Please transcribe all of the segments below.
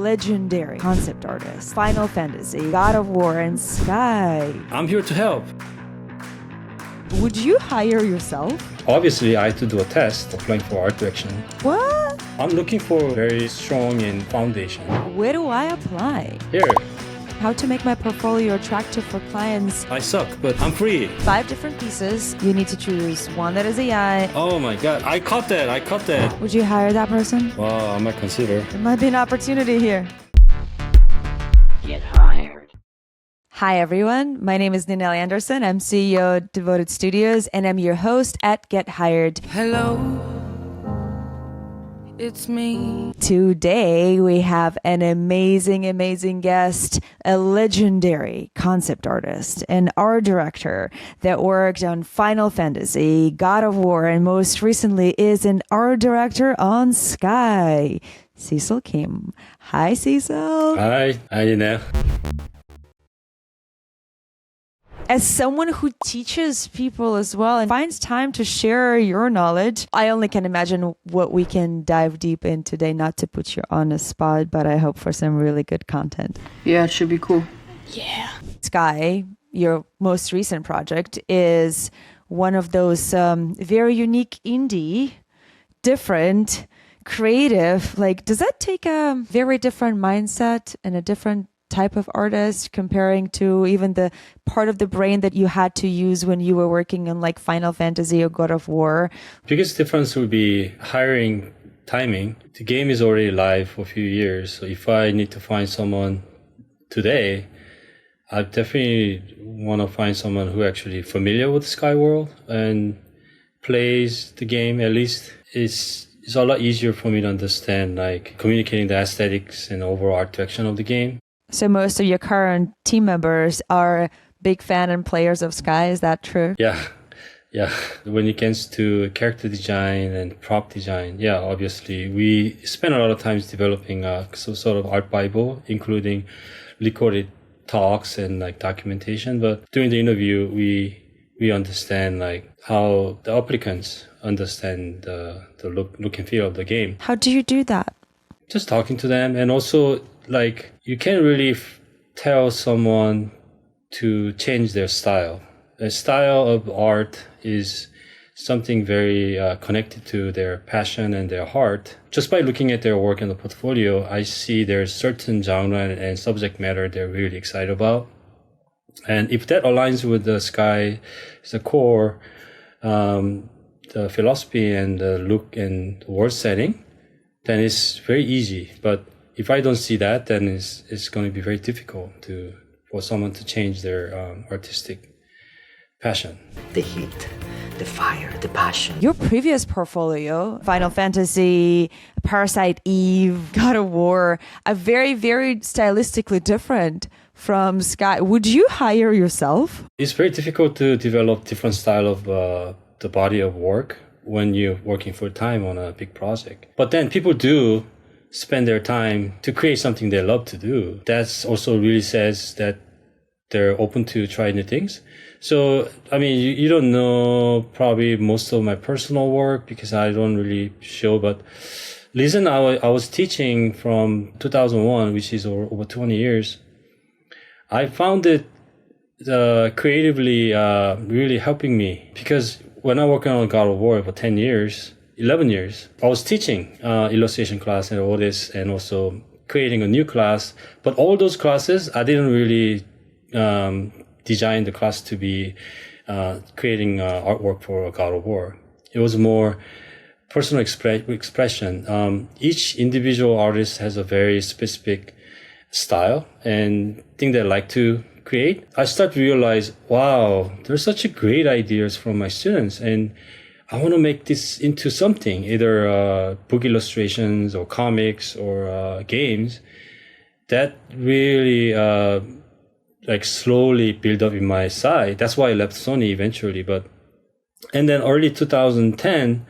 legendary concept artist, Final Fantasy, God of War, and Sky. I'm here to help. Would you hire yourself? Obviously, I had to do a test applying for art direction. What? I'm looking for very strong in foundation. Where do I apply? Here, How to make my portfolio attractive for clients. I suck, but I'm free. 5 different pieces. You need to choose one that is AI. Oh my God, I caught that. Would you hire that person? Well, I might consider. There might be an opportunity here. Get hired. Hi, everyone. My name is Ninel Anderson. I'm CEO of Devoted Studios, and I'm your host at Get Hired. Hello, it's me. Today, we have an amazing guest, a legendary concept artist, an art director that worked on Final Fantasy, God of War, and most recently is an art director on Sky, Cecil Kim. Hi, Cecil. Hi, you know. As someone who teaches people as well and finds time to share your knowledge, I only can imagine what we can dive deep in today, not to put you on a spot, but I hope for some really good content. Yeah, it should be cool. Sky, your most recent project, is one of those very unique indie, different, creative. Like, does that take a very different mindset and a different type of artist comparing to even the part of the brain that you had to use when you were working on like Final Fantasy or God of War? Biggest difference would be hiring timing. The game is already live for a few years. So if I need to find someone today, I definitely want to find someone who actually familiar with Sky World and plays the game at least. It's a lot easier for me to understand, like communicating the aesthetics and overall art direction of the game. So most of your current team members are big fan and players of Sky. Is that true? Yeah. When it comes to character design and prop design, yeah, obviously we spend a lot of time developing a sort of art bible, including recorded talks and like documentation. But during the interview, we understand like how the applicants understand the look and feel of the game. How do you do that? Just talking to them, and also like you can't really tell someone to change their style. The style of art is something very connected to their passion and their heart. Just by looking at their work in the portfolio, I see there's certain genre and subject matter they're really excited about. And if that aligns with the Sky, the core, the philosophy and the look and the world setting, then it's very easy. But if I don't see that, then it's going to be very difficult for someone to change their artistic passion. The heat, the fire, the passion. Your previous portfolio, Final Fantasy, Parasite Eve, God of War, are very stylistically different from Sky. Would you hire yourself? It's very difficult to develop different style of the body of work when you're working full time on a big project. But then people do spend their time to create something they love to do. That's also really says that they're open to try new things. So, I mean, you don't know probably most of my personal work because I don't really show, but reason I was teaching from 2001, which is over 20 years, I found it creatively really helping me because when I worked on God of War for 11 years, I was teaching illustration class and all this and also creating a new class. But all those classes, I didn't really design the class to be creating artwork for God of War. It was more personal expression. Each individual artist has a very specific style and thing they like to create. I start to realize, wow, there's such a great ideas from my students and I want to make this into something, either book illustrations or comics or games that really like slowly build up in my side. That's why I left Sony eventually. And then early 2010,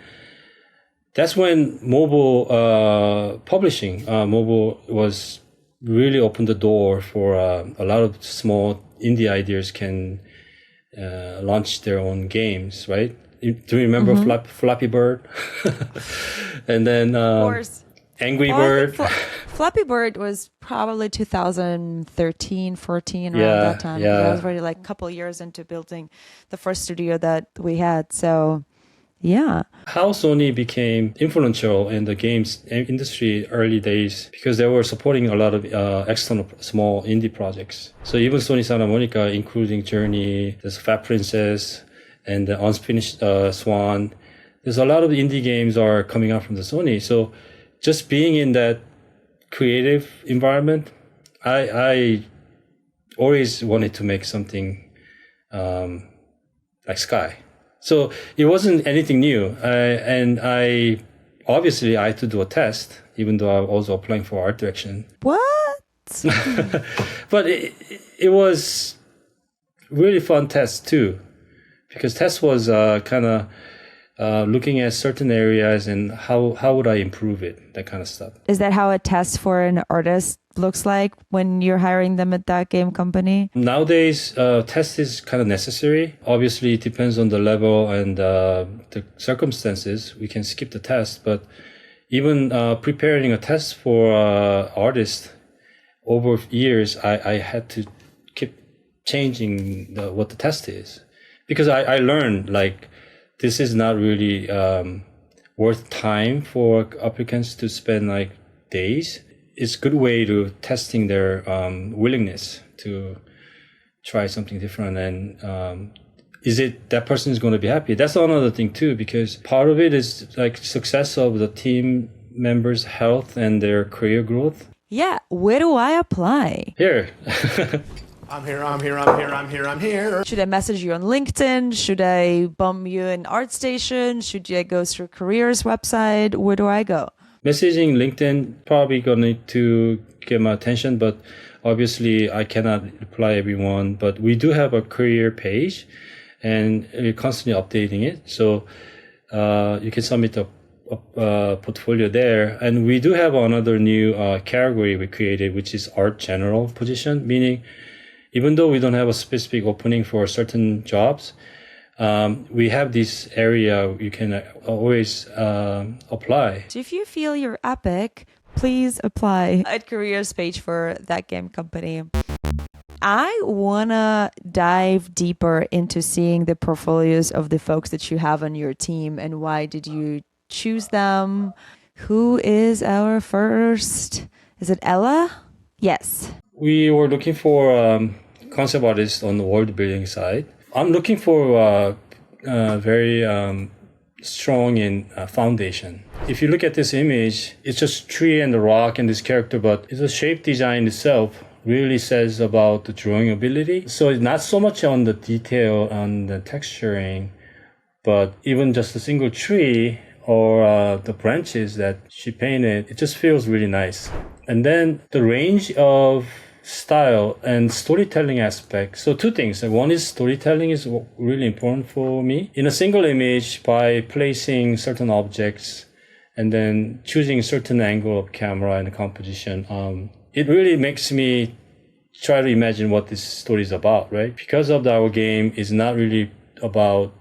that's when mobile publishing, mobile was really opened the door for a lot of small indie ideas can launch their own games, right? Do you remember Flappy Bird? And then, Of course. Angry Well, I Bird. think Flappy Bird was probably 2013, 14, around Yeah, that time. Because I yeah. was already like a couple of years into building the first studio that we had. So, yeah. How Sony became influential in the games industry early days because they were supporting a lot of external small indie projects. So even Sony Santa Monica, including Journey, there's Fat Princess, and the Unfinished Swan. There's a lot of indie games are coming out from the Sony. So just being in that creative environment, I always wanted to make something like Sky. So it wasn't anything new. I obviously I had to do a test, even though I was also applying for art direction. What? But it was really fun test too, because test was kind of looking at certain areas and how would I improve it, that kind of stuff. Is that how a test for an artist looks like when you're hiring them at that game company? Nowadays, test is kind of necessary. Obviously, it depends on the level and the circumstances. We can skip the test, but even preparing a test for artists over years, I had to keep changing what the test is, because I learned like this is not really worth time for applicants to spend like days. It's a good way to testing their willingness to try something different, and is it that person is going to be happy? That's another thing too, because part of it is like success of the team members' health and their career growth. Yeah. Where do I apply? Here. I'm here. Should I message you on LinkedIn? Should I bum you in ArtStation? Should I go through Careers website? Where do I go? Messaging LinkedIn probably going to get my attention, but obviously I cannot reply everyone. But we do have a career page, and we're constantly updating it. So you can submit a portfolio there. And we do have another new category we created, which is art general position, meaning even though we don't have a specific opening for certain jobs, we have this area you can always apply. So if you feel you're epic, please apply at Careers page for That Game Company. I want to dive deeper into seeing the portfolios of the folks that you have on your team, and why did you choose them? Who is our first? Is it Ella? Yes. We were looking for concept artists on the world building side. I'm looking for very strong in foundation. If you look at this image, it's just tree and the rock and this character, but the shape design itself really says about the drawing ability. So it's not so much on the detail, on the texturing, but even just a single tree or the branches that she painted, it just feels really nice. And then the range of style and storytelling aspect. So two things. One is storytelling is really important for me. In a single image, by placing certain objects and then choosing a certain angle of camera and the composition, it really makes me try to imagine what this story is about, right? Because of our game is not really about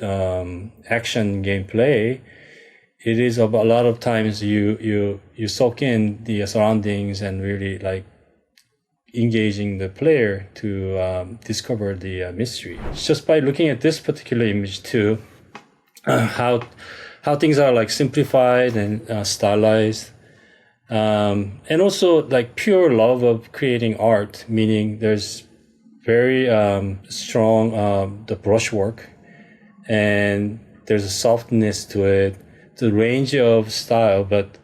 action gameplay. It is about a lot of times you soak in the surroundings and really like engaging the player to discover the mystery. Just by looking at this particular image too, how things are like simplified and stylized, and also like pure love of creating art, meaning there's very strong the brushwork, and there's a softness to it, the range of style, but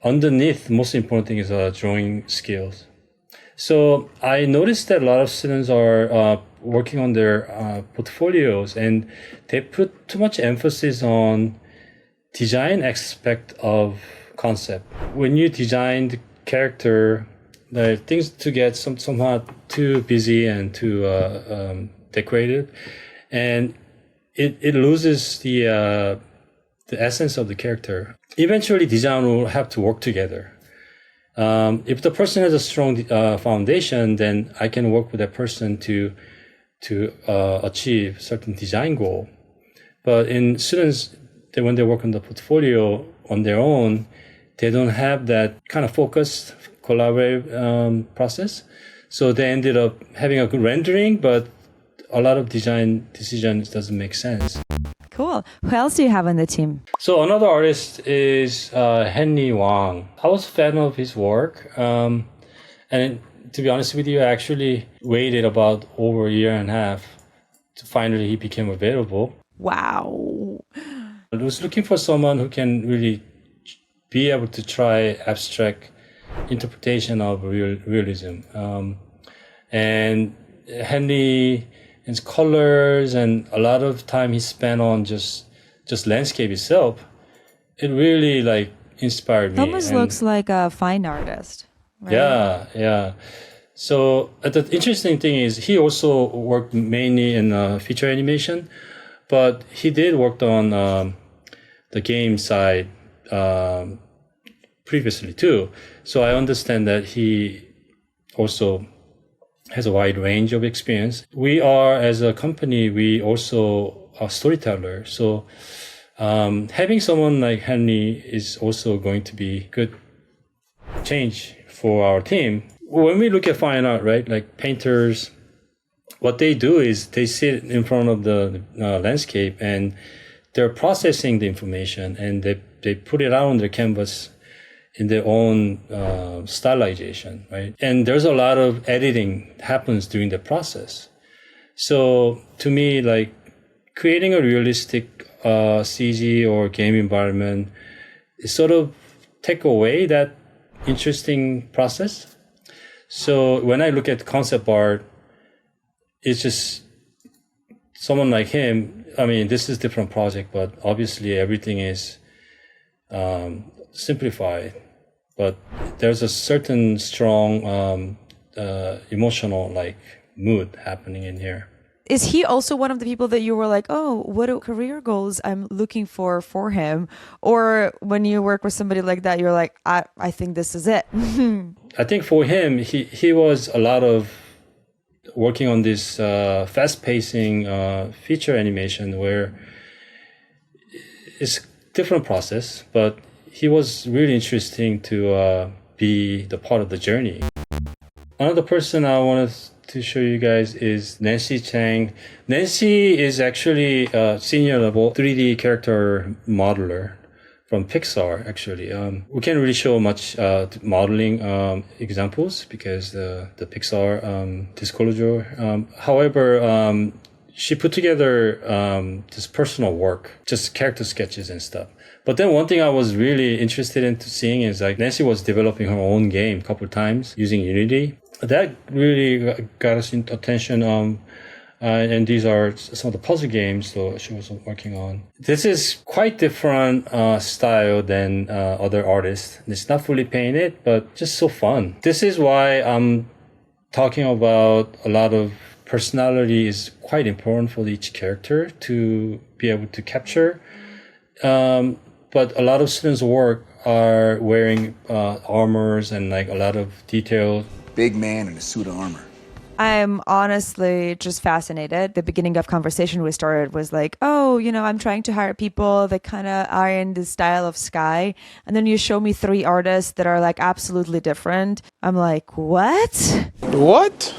underneath, most important thing is drawing skills. So I noticed that a lot of students are working on their portfolios, and they put too much emphasis on design aspect of concept. When you design the character, the things to get somehow too busy and too decorated, and it loses the essence of the character. Eventually, design will have to work together. If the person has a strong foundation, then I can work with that person to achieve certain design goal. But in students, when they work on the portfolio on their own, they don't have that kind of focused collaborative process. So they ended up having a good rendering, but a lot of design decisions doesn't make sense. Cool. Who else do you have on the team? So another artist is Henry Wang. I was a fan of his work. And to be honest with you, I actually waited about over a year and a half to finally he became available. Wow. I was looking for someone who can really be able to try abstract interpretation of realism. And Henry, his colors and a lot of time he spent on just landscape itself, it really like inspired me. It almost looks like a fine artist. Right? Yeah. So the interesting thing is he also worked mainly in feature animation, but he did work on the game side previously too. So I understand that he also has a wide range of experience. We are, as a company, we also are storytellers. So having someone like Henry is also going to be good change for our team. When we look at fine art, right, like painters, what they do is they sit in front of the landscape and they're processing the information and they put it out on their canvas in their own stylization, right? And there's a lot of editing happens during the process. So to me, like creating a realistic CG or game environment is sort of take away that interesting process. So when I look at concept art, it's just someone like him. I mean, this is a different project, but obviously everything is simplified. But there's a certain strong emotional like mood happening in here. Is he also one of the people that you were like, oh, what career goals I'm looking for him? Or when you work with somebody like that, you're like, I think this is it. I think for him, he was a lot of working on this fast-pacing feature animation where it's different process, but he was really interesting to be the part of the journey. Another person I wanted to show you guys is Nancy Chang. Nancy is actually a senior level 3D character modeler from Pixar, actually. We can't really show much modeling examples because the Pixar disclosure. However, she put together this personal work, just character sketches and stuff. But then one thing I was really interested into seeing is like Nancy was developing her own game a couple of times using Unity. That really got us into attention. And these are some of the puzzle games that she was working on. This is quite different style than other artists. It's not fully painted, but just so fun. This is why I'm talking about a lot of personality is quite important for each character to be able to capture. But a lot of students' work are wearing armors and like a lot of detail. Big man in a suit of armor. I'm honestly just fascinated. The beginning of conversation we started was like, oh, I'm trying to hire people that kind of are in the style of Sky. And then you show me 3 artists that are like absolutely different. I'm like, what? What?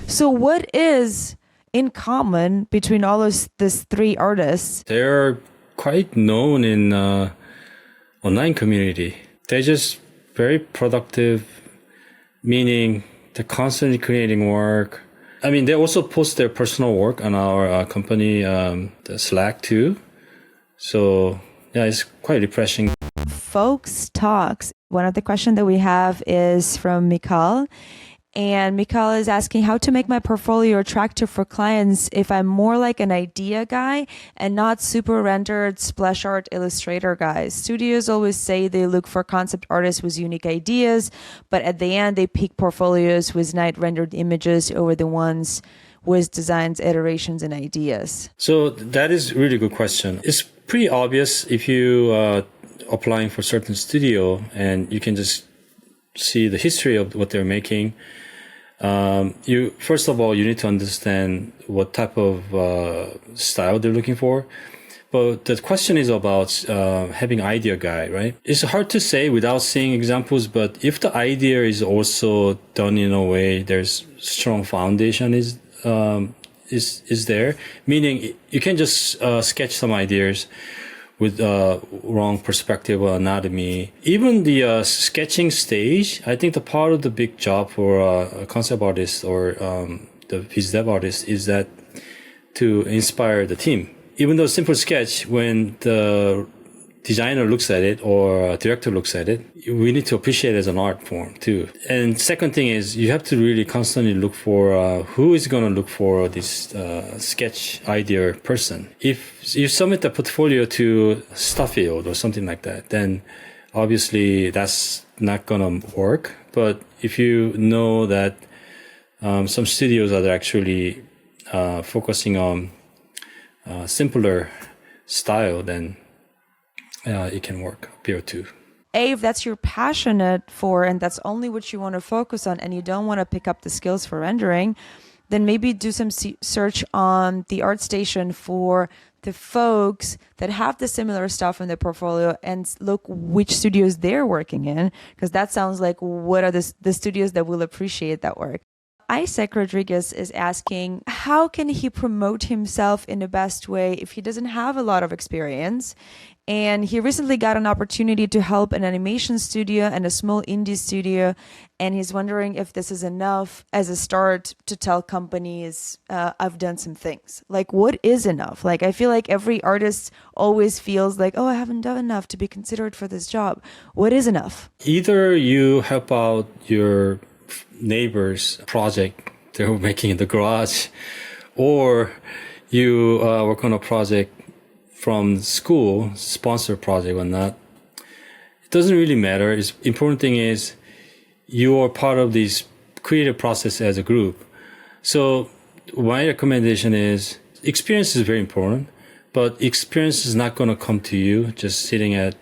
So what is in common between all of these 3 artists? They're quite known in online community. They're just very productive, meaning they're constantly creating work. I mean, they also post their personal work on our company, the Slack too. So yeah, it's quite refreshing. Folks Talks. One of the questions that we have is from Mikal. And Mikal is asking how to make my portfolio attractive for clients if I'm more like an idea guy and not super rendered splash art illustrator guys. Studios always say they look for concept artists with unique ideas, but at the end they pick portfolios with night rendered images over the ones with designs, iterations, and ideas. So that is a really good question. It's pretty obvious if you applying for certain studio and you can just see the history of what they're making. You first of all, you need to understand what type of style they're looking for. But the question is about having idea guide, right? It's hard to say without seeing examples, but if the idea is also done in a way there's strong foundation is there, meaning you can just sketch some ideas with wrong perspective or anatomy. Even the sketching stage, I think the part of the big job for a concept artist or the biz dev artist is that to inspire the team. Even though simple sketch, when the designer looks at it or director looks at it, we need to appreciate it as an art form too. And second thing is you have to really constantly look for who is going to look for this sketch idea person. If you submit the portfolio to Stuffield or something like that, then obviously that's not going to work. But if you know that some studios are actually focusing on simpler style, then it can work appear too. If that's you're passionate for and that's only what you want to focus on and you don't want to pick up the skills for rendering, then maybe do some search on the ArtStation for the folks that have the similar stuff in their portfolio and look which studios they're working in, because that sounds like what are the studios that will appreciate that work. Isaac Rodriguez is asking, how can he promote himself in the best way if he doesn't have a lot of experience? And he recently got an opportunity to help an animation studio and a small indie studio. And he's wondering if this is enough as a start to tell companies, I've done some things. Like, what is enough? Like, I feel like every artist always feels like, oh, I haven't done enough to be considered for this job. What is enough? Either you help out your neighbor's project they were making in the garage, or you work on a project from school, sponsor project or not. It doesn't really matter. The important thing is you are part of this creative process as a group. So my recommendation is experience is very important, but experience is not going to come to you just sitting at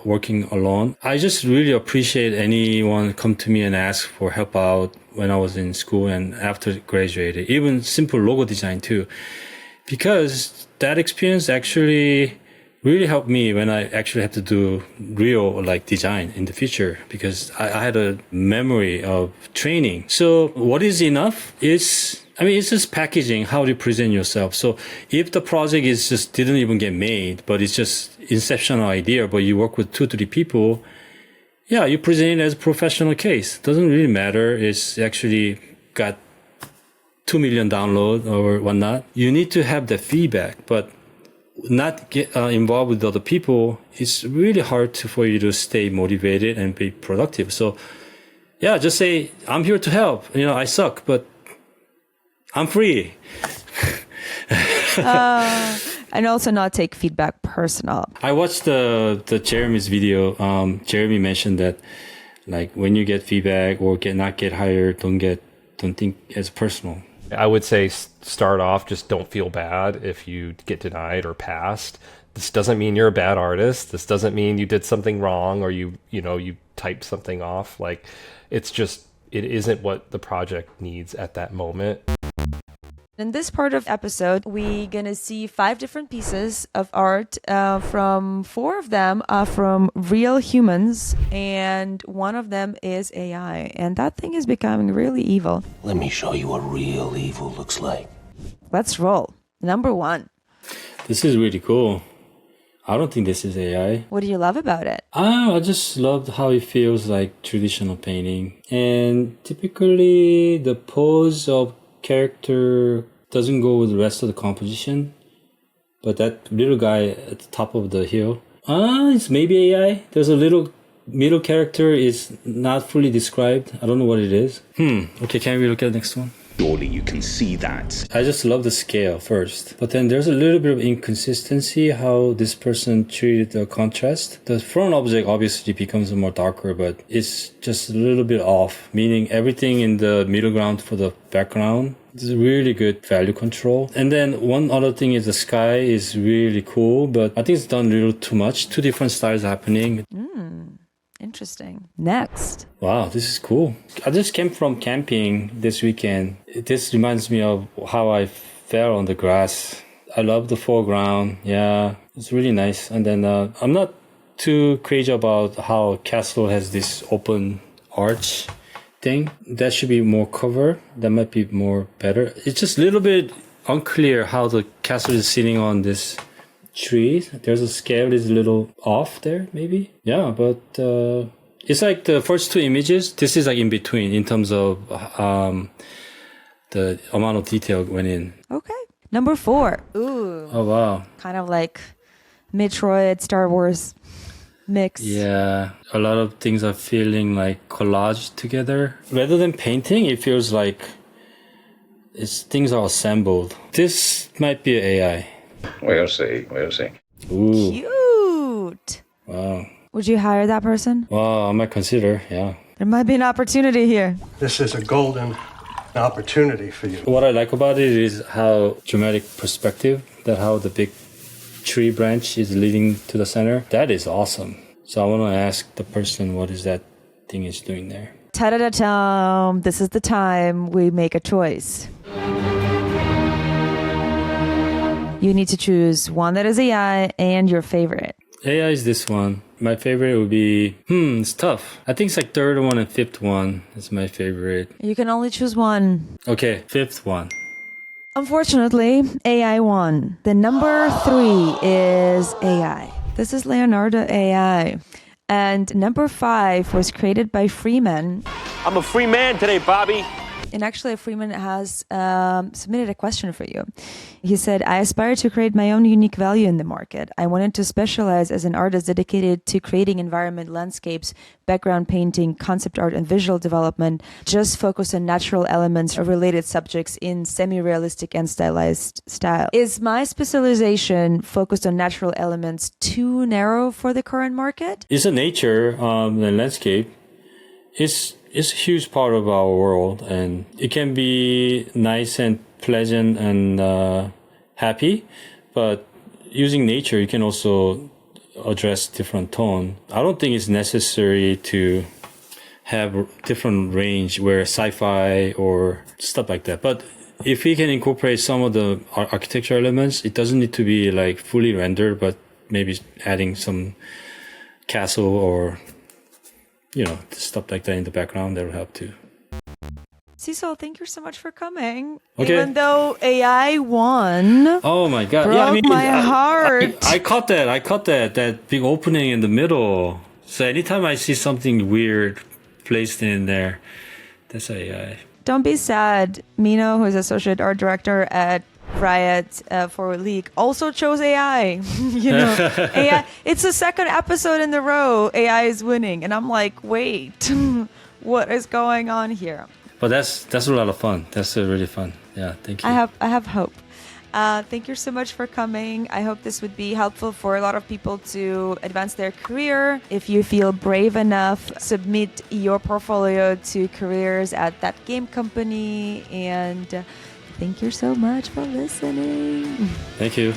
working alone. I just really appreciate anyone come to me and ask for help out when I was in school and after graduated, even simple logo design too, because that experience actually really helped me when I actually have to do real like design in the future, because I had a memory of training. So what is enough is, it's just packaging, how do you present yourself. So if the project is just didn't even get made, but it's just inceptional idea, but you work with 2-3 people, yeah, you present it as a professional case. Doesn't really matter. It's actually got 2 million downloads or whatnot. You need to have the feedback, but not get involved with other people. It's really hard for you to stay motivated and be productive. So yeah, just say, I'm here to help. I suck, but I'm free. And also not take feedback personal. I watched the Jeremy's video. Jeremy mentioned that like when you get feedback or not get hired, don't think it's personal. I would say start off, just don't feel bad if you get denied or passed. This doesn't mean you're a bad artist. This doesn't mean you did something wrong or you typed something off. Like, it's just, it isn't what the project needs at that moment. In this part of the episode, we're going to see 5 different pieces of art. From 4 of them are from real humans, and one of them is AI. And that thing is becoming really evil. Let me show you what real evil looks like. Let's roll. Number 1. This is really cool. I don't think this is AI. What do you love about it? I just loved how it feels like traditional painting. And typically the pose of character doesn't go with the rest of the composition, but that little guy at the top of the hill, it's maybe AI. There's a little middle character is not fully described. I don't know what it is. Okay, can we look at the next one? Surely you can see that. I just love the scale first, but then there's a little bit of inconsistency how this person treated the contrast. The front object obviously becomes more darker, but it's just a little bit off, meaning everything in the middle ground for the background is really good value control. And then one other thing is the sky is really cool, but I think it's done a little too much. 2 different styles happening. Interesting. Next. Wow, this is cool. I just came from camping this weekend. This reminds me of how I fell on the grass. I love the foreground. Yeah, it's really nice. And then I'm not too crazy about how castle has this open arch thing. That should be more covered. That might be more better. It's just a little bit unclear how the castle is sitting on this tree. There's a scale is a little off there, maybe. Yeah, but it's like the first two images. This is like in between in terms of the amount of detail went in. Okay. Number 4. Ooh. Oh, wow. Kind of like Metroid, Star Wars mix. Yeah, a lot of things are feeling like collaged together. Rather than painting, it feels like things are assembled. This might be AI. We'll see. We'll see. Ooh, Cute. wow. Would you hire that person? Wow, I might consider, yeah. There might be an opportunity here. This is a golden opportunity for you. What I like about it is how dramatic perspective, that how the big tree branch is leading to the center. That is awesome. So I want to ask the person what is that thing is doing there. Ta-da-da-ta! This is the time we make a choice. You need to choose one that is AI and your favorite. AI is this one. My favorite would be, it's tough. I think it's like third one and fifth one is my favorite. You can only choose one. Okay, fifth one. Unfortunately, AI won. The number 3 is AI. This is Leonardo AI. And number 5 was created by Freeman. I'm a free man today, Bobby. And actually, Freeman has submitted a question for you. He said, I aspire to create my own unique value in the market. I wanted to specialize as an artist dedicated to creating environment landscapes, background painting, concept art, and visual development, just focus on natural elements or related subjects in semi-realistic and stylized style. Is my specialization focused on natural elements too narrow for the current market? It's a nature, the landscape. It's a huge part of our world, and it can be nice and pleasant and happy, but using nature, you can also address different tone. I don't think it's necessary to have different range where sci-fi or stuff like that. But if we can incorporate some of the architecture elements, it doesn't need to be like fully rendered, but maybe adding some castle or stuff like that in the background, that will help too. Cecil, thank you so much for coming. Okay. Even though AI won, Oh my god! broke my heart. I caught that big opening in the middle. So anytime I see something weird placed in there, that's AI. Don't be sad. Mino, who is associate art director at Riot for League, also chose AI. AI. It's the second episode in the row AI is winning, and I'm like, wait, what is going on here? But that's a lot of fun. That's really fun. Yeah, thank you. I have hope. Thank you so much for coming. I hope this would be helpful for a lot of people to advance their career. If you feel brave enough, submit your portfolio to careers at Thatgamecompany. And thank you so much for listening. Thank you.